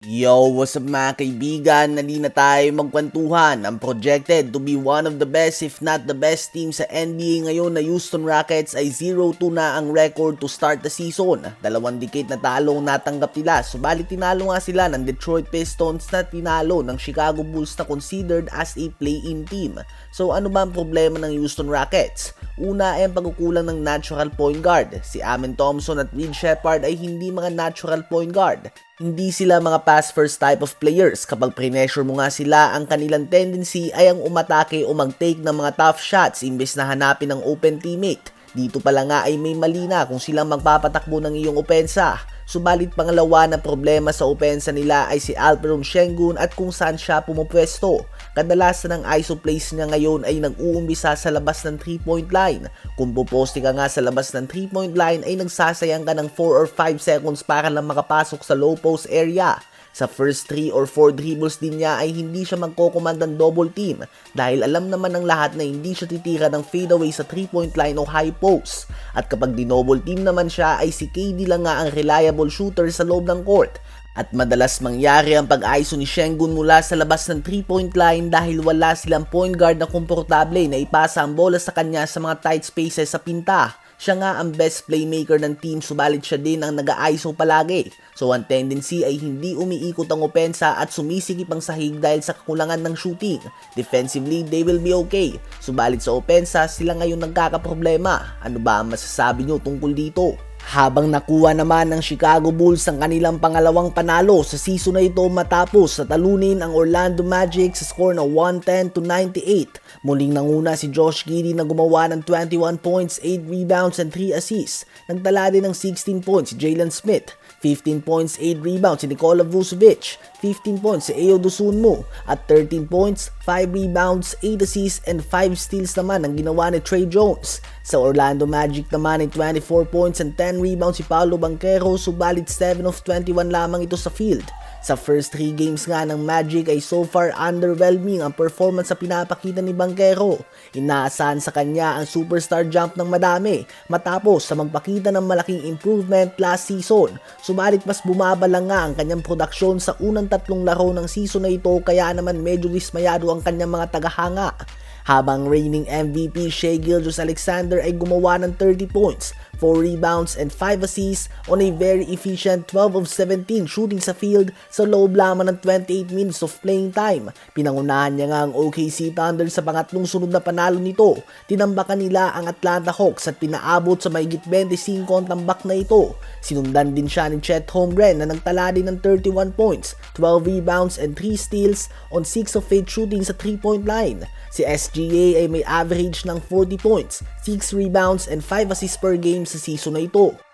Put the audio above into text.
Yo, what's up mga kaibigan? Nali na tayo magkwentuhan. Ang projected to be one of the best if not the best team sa NBA ngayon na Houston Rockets ay 0-2 na ang record to start the season. 2 dikit na talong natanggap nila, subalit tinalo nga sila ng Detroit Pistons na tinalo ng Chicago Bulls na considered as a play-in team. So ano ba ang problema ng Houston Rockets? Una ay ang pagkukulang ng natural point guard. Si Amen Thompson at Reed Sheppard ay hindi mga natural point guard. Hindi sila mga pass-first type of players. Kapag pressure mo nga sila, ang kanilang tendency ay ang umatake o mag-take ng mga tough shots imbes na hanapin ng open teammate. Dito pala nga ay may mali na kung silang magpapatakbo ng iyong opensa. Subalit pangalawa na problema sa opensa nila ay si Alperen Sengun at kung saan siya pumupwesto. Kadalasan ng ISO plays niya ngayon ay nag-uumbisa sa labas ng 3-point line. Kung puposte ka nga sa labas ng 3-point line ay nagsasayang ka ng 4 or 5 seconds para lang makapasok sa low post area. Sa first 3 or 4 dribbles din niya ay hindi siya magkocommand ng double team dahil alam naman ng lahat na hindi siya titira ng fadeaway sa 3-point line o high post. At kapag dinouble team naman siya ay si KD lang nga ang reliable shooter sa loob ng court. At madalas mangyari ang pag-ISO ni Sengun mula sa labas ng 3-point line dahil wala silang point guard na komportable na ipasa ang bola sa kanya sa mga tight spaces sa pinta. Siya nga ang best playmaker ng team, subalit siya din ang nag-ISO palagi. So ang tendency ay hindi umiikot ang opensa at sumisikip ang sahig dahil sa kakulangan ng shooting. Defensively, they will be okay. Subalit sa opensa, sila ngayon nagkakaproblema. Ano ba ang masasabi nyo tungkol dito? Habang nakuha naman ng Chicago Bulls ang kanilang pangalawang panalo sa season na ito matapos sa talunin ang Orlando Magic sa score na 110-98. Muling nanguna si Josh Giddey na gumawa ng 21 points, 8 rebounds and 3 assists. Nagtala din ng 16 points si Jalen Smith, 15 points, 8 rebounds si Nikola Vucevic, 15 points si Ayo Dosunmu, at 13 points, 5 rebounds, 8 assists and 5 steals naman ang ginawa ni Trey Jones. Sa Orlando Magic naman ay 24 points and 10 rebounds si Paolo Banchero, subalit 7 of 21 lamang ito sa field. Sa first 3 games nga ng Magic ay so far underwhelming ang performance sa pinapakita ni Banchero. Inaasahan sa kanya ang superstar jump ng madami matapos sa magpakita ng malaking improvement last season. Subalit mas bumaba lang nga ang kanyang produksyon sa unang 3 laro ng season na ito kaya naman medyo dismayado ang kanyang mga tagahanga. Habang reigning MVP Shai Gilgeous-Alexander ay gumawa ng 30 points, 4 rebounds and 5 assists on a very efficient 12 of 17 shooting sa field sa loob lamang ng 28 minutes of playing time. Pinangunahan niya nga ang OKC Thunder sa pangatlong sunod na panalo nito. Tinambakan nila ang Atlanta Hawks at pinaabot sa mahigit 25 ang tambak na ito. Sinundan din siya ni Chet Holmgren na nagtala din ng 31 points, 12 rebounds and 3 steals on 6 of 8 shooting sa 3-point line. Si SGA ay may average ng 40 points, 6 rebounds and 5 assists per game sa season na ito.